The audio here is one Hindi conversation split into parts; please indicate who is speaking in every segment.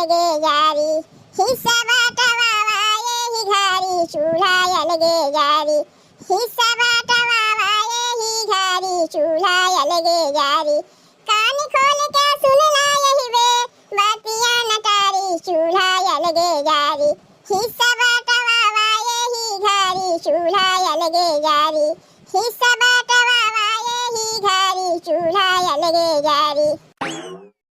Speaker 1: अलगे यारी, हिस्सा बाटवावा यही घारी, चूल्हा अलगे यारी, हिस्सा बाटवावा यही घारी, चूल्हा अलगे यारी। कान खोल के सुन ला यही बे बातियां नटारी, चूल्हा अलगे यारी, हिस्सा बाटवावा यही घारी, चूल्हा अलगे यारी, हिस्सा बाटवावा यही घारी, चूल्हा अलगे यारी।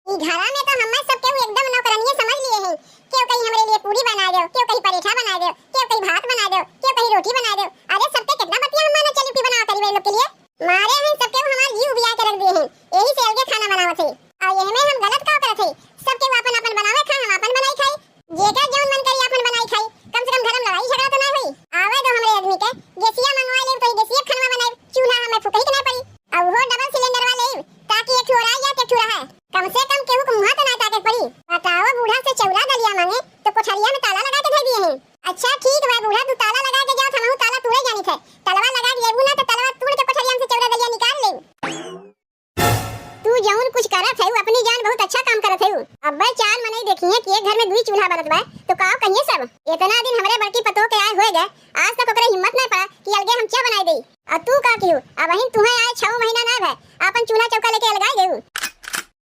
Speaker 1: ई घरा में तो हम सब केहू एकदम नौकरानिये समझ लिए हैं। क्यों कहीं हमरे लिए पूरी बना दो, क्यों कहीं पराठा बना दो, क्यों कहीं भात बना दो, क्यों कहीं रोटी बना दो। अरे सबके कितना बतिया हम माने चली बना करी वे लोग के लिए। मारे हैं सब केहू हमार जीव बिया के रख दिए हैं। यही से अलगे खाना बनावत है। और यही में हम गलत का करत है। सब केहू अपन अपन बनावे खाए, हम अपन बनाई खाई। जेकर जौन मन करी अपन बनाई खाई। कम से कम घर में लड़ाई झगड़ा तो ना हुई। आवे दो हमरे आदमी के गैसिया मंगवा ले तो गैसिया खाना बनाई, चूल्हा हमें फुकही के ना पड़ी। अब वो डबल सिलेंडर वाले ताकि एक छोरा या एक छोरा है। कम से कम केहू को मुंह तो ना ताके पड़ी। बताओ बूढ़ा से चौरा दलिया मांगे तो कोठरिया में ताला लगा के दे दिए हैं। अच्छा ठीक है बूढ़ा, तू ताला लगा के जाओ, हमहू ताला तोड़े जानी थे। तलवा लगा के जेबू ना तो तलवा तोड़ के कोठरिया में से चौरा दलिया निकाल ले। तू जौन कुछ करत है अपनी जान बहुत अच्छा काम करत है। अब चार मने देखिए कि एक घर में दुई चूल्हा बरत बा तो का कहिए सब। इतना दिन हमरे बड़की पतो के आए होए गए, आज तक ओकरे हिम्मत ना पड़ा कि अलगे हम चा बनाई देई। और तू का कियो अब वहीं तुम्हें आए 6 महीना ना भे अपन चूल्हा चौका लेके अलगाई देऊ।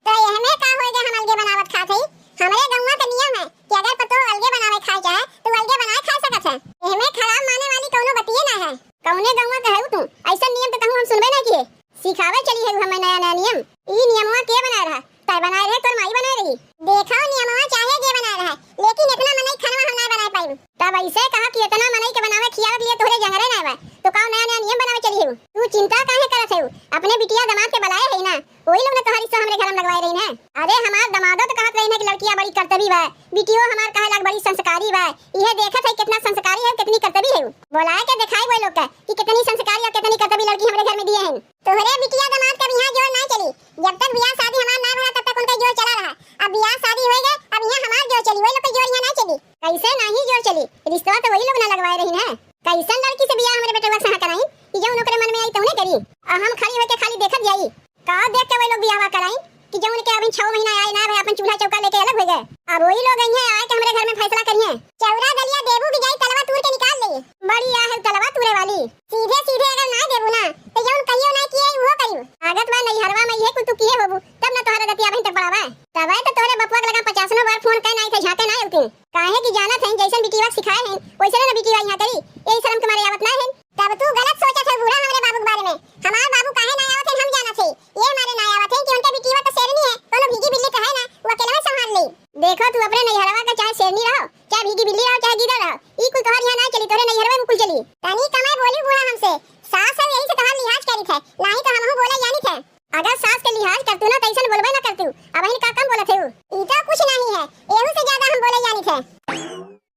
Speaker 1: तो यह में का होएगा हम अलगे बनावत खात हई। हमरे गौवा का नियम है कि अगर पतो अलगे बनावे खाए चाहे तो अलगे बनाए खा सकत है। यह में खराब माने वाली कोनो बतिये ना है। कौने गौवा का है तू? ऐसा नियम तो कहूं हम सुनबे ना किए। सिखावे चली है हमें नया नया नियम। ई नियमवा के बना रहा? तय बनाए रहे तोर माई बनाए रही। देखा नियमवा चाहे जे बना रहा, लेकिन इतना मनई खाना हम ना बनाए पाई। तब ऐसे कहा कि इतना मनई के बनावे खियावत लिए तोरे जंगरे ना बा तो का नया नया नियम बनावे चली है। तू चिंता काहे करत है? अपने बिटिया दामाद के बुलाए है ना, वही लोग ने तुम्हारी से हमरे घर में लगवाए रही ना। अरे हमार दामादो तो कहत रही ना कि लड़कियां बड़ी कर्तव्य बा, बिटियो हमार कहे लग बड़ी संस्कारी बा। यह देखत है कितना संस्कारी है कितनी कर्तव्य है। बुलाए के दिखाई वो लोग का कि कितनी संस्कारी और कितनी कर्तव्य लड़की हमरे घर में दिए हैं। तोहरे बिटिया दामाद का बियाह जोर ना चली। जब तक बियाह शादी हमार ना भरा तब तक उनका जोर चला रहा। अब बियाह शादी हो गए, अब यहां हमार जोर चली, वही लोग का जोर यहां ना चली। कैसे नहीं जोर चली? रिश्ता तो वही लोग ना लगवाए रही ना। कैसन लड़की से बियाह हमरे बेटे से कराई कि जो उनके मन में आई तौने करी। हम खाली होके खाली देखत जाई का देख के वही लोग बियाह कराई कि जो उनके अभी 6 महीना आए ना भाई अपन चूल्हा चौका लेके अलग हो गए। अब वही लोग आई हैं आए के हमरे घर में फैसला करिए। चौरा दलिया देबू की जाई तलवा तूर के निकाल ले। बड़ी आ है तलवा तूरे वाली। सीधे सीधे अगर ना देबू ना तो जौन कहियो ना किए वो करियो। आगत बा नहीं हरवा में ये कुछ तू किए होबू तब ना तोहरा दतिया अभी तक पड़ावा। तबे तो तोरे बपुआ के लगा 50 बार फोन कर नहीं थे झाके ना उठी। काहे की जानत है जैसन बिटिया सिखाए हैं वैसे ना बिटिया यहां करी। यही शर्म तुम्हारे आवत ना है। तब तू गलत सोचत है बूढ़ा हमरे बाबू के बारे में। हमार बाबू काहे ना आवत है हम जानत है। ये हमारे ना आवत है कि उनके बिटिया तो शेरनी है, कोनो भीगी बिल्ली तो है ना, वो अकेले में संभाल ले। देखो तू अपने नैहरवा का चाहे शेरनी रहो, चाहे भीगी बिल्ली रहो, चाहे गीदड़ रहो, ई कुल तोहर यहां ना चली, तोरे नैहरवा में कुल चली। तनी कमाई बोली बूढ़ा हमसे। सास है यही से तोहर लिहाज करी थे, नहीं तो हमहु बोले जानी थे। अगर सास के लिहाज करतू ना तैसन बोलबे ना करतू। अब इन का कम बोलत है। ई तो कुछ नहीं है, एहू से ज्यादा हम बोले जानी थे।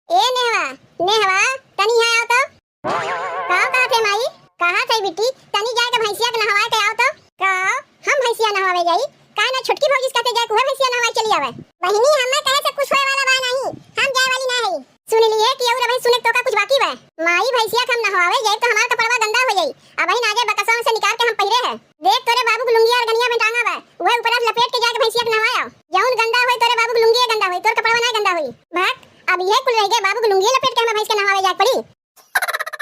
Speaker 1: ए नेहवा नेहवा तनी यहां आओ तो। का थे माई? कहां थे बिटी? तनी जाके भैंसिया के नहवाए के आओ तो। का हम भैंसिया नहवावे जाई? काहे ना छोटकी भौजी कहते जाके वह भैंसिया नहवाए चली आवे। बहिनी हमें कहे से कुछ होए वाला बा नहीं, हम जाए वाली ना है। सुन लिए कि और अभी सुने तो का कुछ बाकी बा। माई भैंसिया के हम नहवावे जाई तो हमार कपड़वा गंदा हो जाई। अब ही नाजे बकसवा से निकाल के हम पहिरे है। देख तोरे बाबू के लुंगी और गनिया में टांगा बा, वह ऊपर लपेट के जाके भैंसिया के नहवाया। जौन गंदा होई तोरे बाबू के लुंगी गंदा होई, तोर कपड़वा ना गंदा होई। भाग अब ये कुल रह गए बाबू के लुंगी लपेट के हम भैंस के नहवावे जाके पड़ी।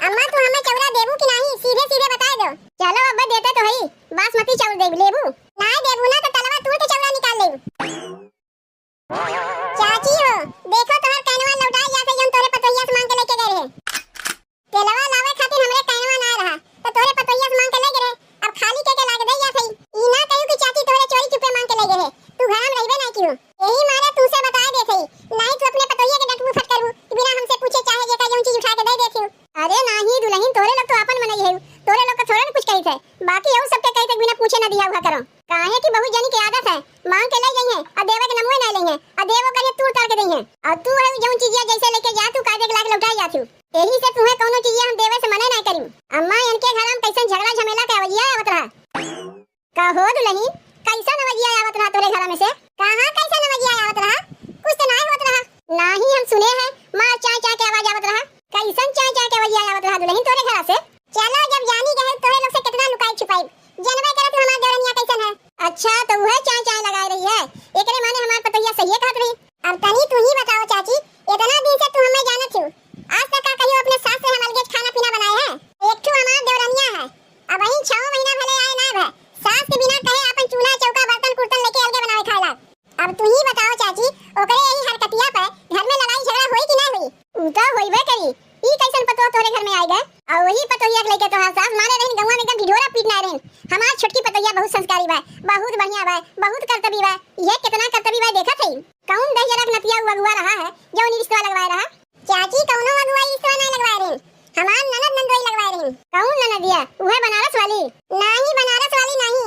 Speaker 1: अम्मा तू हमें चौरा देबू कि नहीं सीधे सीधे बता दो। चलो अब्बा देते तो है, बासमती चावल देबू लेबू ना देबू ना तो तलवा तोड़ के चौरा निकाल लेबू। चाची हो देखो तोहर कहनवा लौटाई जाते जन तोरे पतोहिया से मांग के लेके गए रहे। तेलवा लावे खातिर हमरे कहनवा ना रहा तो तोरे पतोहिया से मांग के ले गए। अब खाली के लाग दे या सही ई ना कहू कि चाची तोरे चोरी चुपे मांग के ले गए। तू घर में रहबे ना क्यों? यही मारे तुमसे बताए देथे नहीं तो अपने पतोहिया के डटबू फट करबू बिना हमसे पूछे चाहे जे का जौन चीज उठा के दे देथियो। अरे नाही दुल्हन तोरे लोग तो अपन मनई है, तोरे लोग का थोड़ा न कुछ कही थे। बाकी और सबके कही थे बिना पूछे ना दिया हुआ करो। काहे की बहुत जनी की आदत है मांग के ले गई है और देवे के नमुए ना लेंगे और देवो करे तू उतार के देंगे। और तू है जौन चीजिया जैसे लेके जा तू कायदे के लाग लौटाई जाथू। यही से तुम्हें कोनो चीजिया हम देवे से मने ना करी। अम्मा इनके घर में कैसन झगड़ा झमेला के अवजिया आवत रहा। का हो दुल्हन कैसन अवजिया आवत रहा तोरे घर में से? कहां कैसन अवजिया आवत रहा? कुछ तो नहीं होत रहा। नाही हम सुने हैं मां चाय चाय के आवाज आवत रहा। कैसन चाय चाय के अवजिया आवत रहा दुल्हन तोरे घर से? चलो जब जानी गए तोरे लोग से कितना लुकाई छुपाई जनवे करे तू हमार देवरनिया कैसन है। अच्छा तो वह चाय चाय लगाई रही है एकरे माने हमार पतैया सही कहत रही। अब तनी तू अइबे करी। ई कैसन पतो तोरे घर में आई गए और वही पतोहिया के लेके तोहार सास मारे रहिन गंवा में एकदम ढिढोरा पीटना रहिन। हमार छोटकी पतोहिया बहुत संस्कारी बा, बहुत बढ़िया बा, बहुत कर्तव्य बा। ये कितना कर्तव्य बा देखत हई। कौन दहिया रख नतिया अगुआ रहा है जो नी रिश्ता लगवाए रहा। चाची कौनो अगुआ रिश्ता नहीं लगवाए रहिन, हमार ननद नंदोई लगवाए रहिन। कौन ननदिया? उहे बनारस वाली? नहीं बनारस वाली नहीं,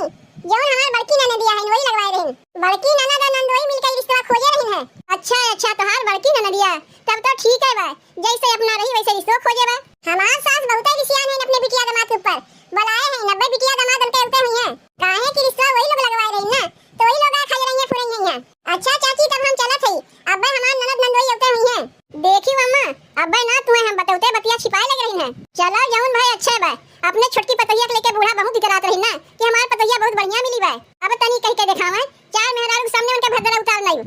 Speaker 1: जौन हमार बड़की ननदिया है वही लगवाए रहिन। बड़की ननद और नंदोई मिलकर रिश्ता खोजे रहिन है। अच्छा अच्छा तोहार बड़की ननदिया, तब तो ठीक है बा, जैसे अपना रही वैसे रिश्ता खोजे बा। हमार सास बहुत रिश्तियान है अपने बिटिया दामाद के ऊपर, बुलाए हैं 90 बिटिया दामाद उनके उते हुई हैं। काहे की रिश्ता वही लोग लगवाए रहिन ना, तो वही लोग खा रही हैं फुरई हैं। अच्छा चाची तब हम चलत हई, अब्बे हमार ननद नंदोई उते हुई हैं। देखी मम्मा अब्बे ना तुम्हें हम बताउते बतिया छिपाए लग रही हैं। चलो जौन भाई अच्छा बा, अपने छोटकी पतोहिया के लेके बूढ़ा बहुत इतरात रही ना कि हमार पतोहिया बहुत बढ़िया मिली बा। अब तनी कह के दिखावे चार मेहरारू के सामने उनके भद्रा उतार नहीं।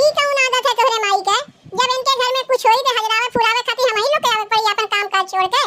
Speaker 1: ई कौन आदत है तोहरे माई के, जब इनके घर में कुछ होई तो हजरावे फुरावे खातिर हम ही लोग के आवे पड़ी अपन काम काज छोड़ के।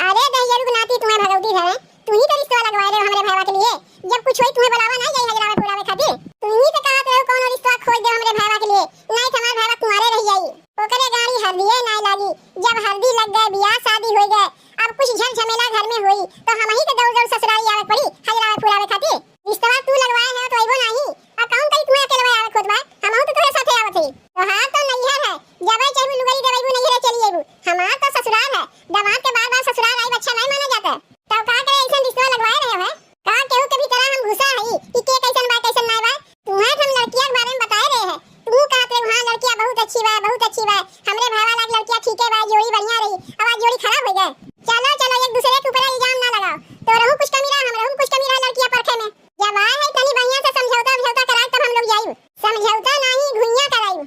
Speaker 1: अरे दहियरू नाती तुम्हें भगवती धरे, तू ही तो रिश्ता लगवाए रे हमरे भाईवा के लिए। जब कुछ होई तुम्हें बुलावा नहीं जाई हजरावे फुरावे खातिर, तू ही तो कहत रहे कौन रिश्ता खोज दे हमरे भाईवा के लिए, नहीं तो हमार भाईवा कुंवारे रह जाई। ओकरे गाड़ी हल्दीए नहीं लागी, जब हल्दी लग गए बियाह शादी हो गए, अब कुछ झल झमेला घर में होई तो हम ही तो दौड़ दौड़ ससुराली आवे पड़ी हजरावे फुरावे खातिर। रिश्ता तू लगवाए है तो आइबो नहीं, अब कौन कई तुम्हें अकेले आवे खोदबा, हम तो तोरे साथे आवत हई। तोहार तो नैहर है, जब चाहे लुगड़ी देबू नैहर चली आइबू। हमार तो ससुराल है, दामाद के बार-बार ससुराल आई अच्छा नहीं माना जाता। तब का करे ऐसा रिश्ता लगवाए रहे हो का केहू कभी तरह हम घुसा हई कि के कैसन बा कैसन नहीं बा। तुम्हें हम लड़कियां के बारे में बताए रहे हैं, तू कहत रे हां लड़कियां बहुत अच्छी बा बहुत अच्छी बा, हमरे भाईवा लाग लड़कियां ठीक है बा, जोड़ी बढ़िया रही, अब आज जोड़ी खराब हो गए। चलो चलो एक दूसरे के ऊपर इल्जाम ना लगाओ, तो रहू कुछ कमी रहा हम रहू कुछ कमी रहा लड़कियां परखे में। जब आए है तनी बढ़िया से समझौता समझौता कराए तब हम लोग जाइब, समझौता नहीं घुइयां कराइब।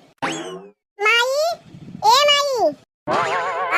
Speaker 1: माई ए माई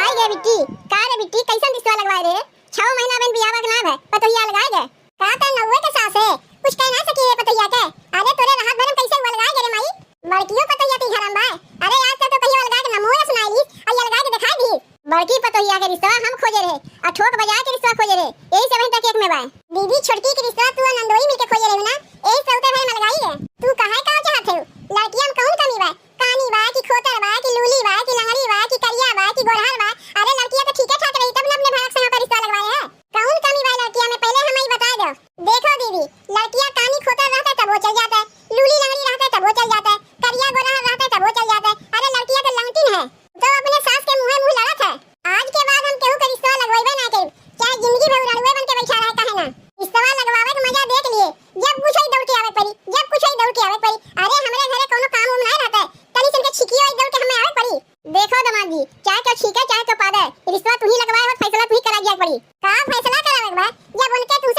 Speaker 1: आई गे बिट्टी, का रे बिट्टी कैसन रिश्ता लगवाए रे? 6 महीना बन बियाह के नाम है पतोहिया लगाए गे का त 90 के सास है, कुछ कह ना सकी रे पतोहिया के। अरे तोरे राहत भरम कैसे हुआ लगाए गे रे माई? बड़कियों पतोहिया ती घरम बा, अरे आज तक तो कहियो लगा के ना मोया सुनाई और ये लगा के दिखा दी। बड़की पतोहिया के रिश्ता हम खोजे रहे और ठोक बजा के रिश्ता खोजे रहे, यही सब तक एक में बा। दीदी छोटकी के रिश्ता तू नंदोई मिलके खोजे रहे ना, यही सौते भर में लगाई है। तू काहे का चाहत है? लड़कियां में कौन कमी बा? कानी बा कि खोतर बा कि लूली बा कि लंगड़ी बा कि करिया बा कि गोरहर बा? अरे लड़कियां तो ठीक ठाक रही तब ना अपने भाग से पर रिश्ता लगवाए है। कौन कमी बा लड़कियां में पहले हम ही बता दो। देखो दीदी लड़कियां कानी खोतर रहता तब वो चल जाता है, लूली लंगड़ी रहता तब वो चल जाता है, करिया गोरहर रहता तब वो चल जाता है। अरे लड़कियां तो लंगटिन है तो अपने सास के मुंह मुंह लड़त है। आज के बाद हम केहू के रिश्ता लगवाइबे ना करी, चाहे जिंदगी भर उड़ाड़ुए बन के बैठा रहे काहे ना। रिश्ता लगवावे के मजा देख लिए, जब कुछ ही दौड़ के आवे पड़ी, जब कुछ ही दौड़ के आवे पड़ी। अरे हमरे घरे कोनो काम उम नहीं रहता है, तनी से छिकी होई दौड़ के हमें आवे पड़ी। देखो दामाद जी चाहे तो ठीक है चाहे तो पादे, रिश्ता तू ही लगवाए हो, फैसला तू ही करा दिया पड़ी। का फैसला करावे बा जब उनके तू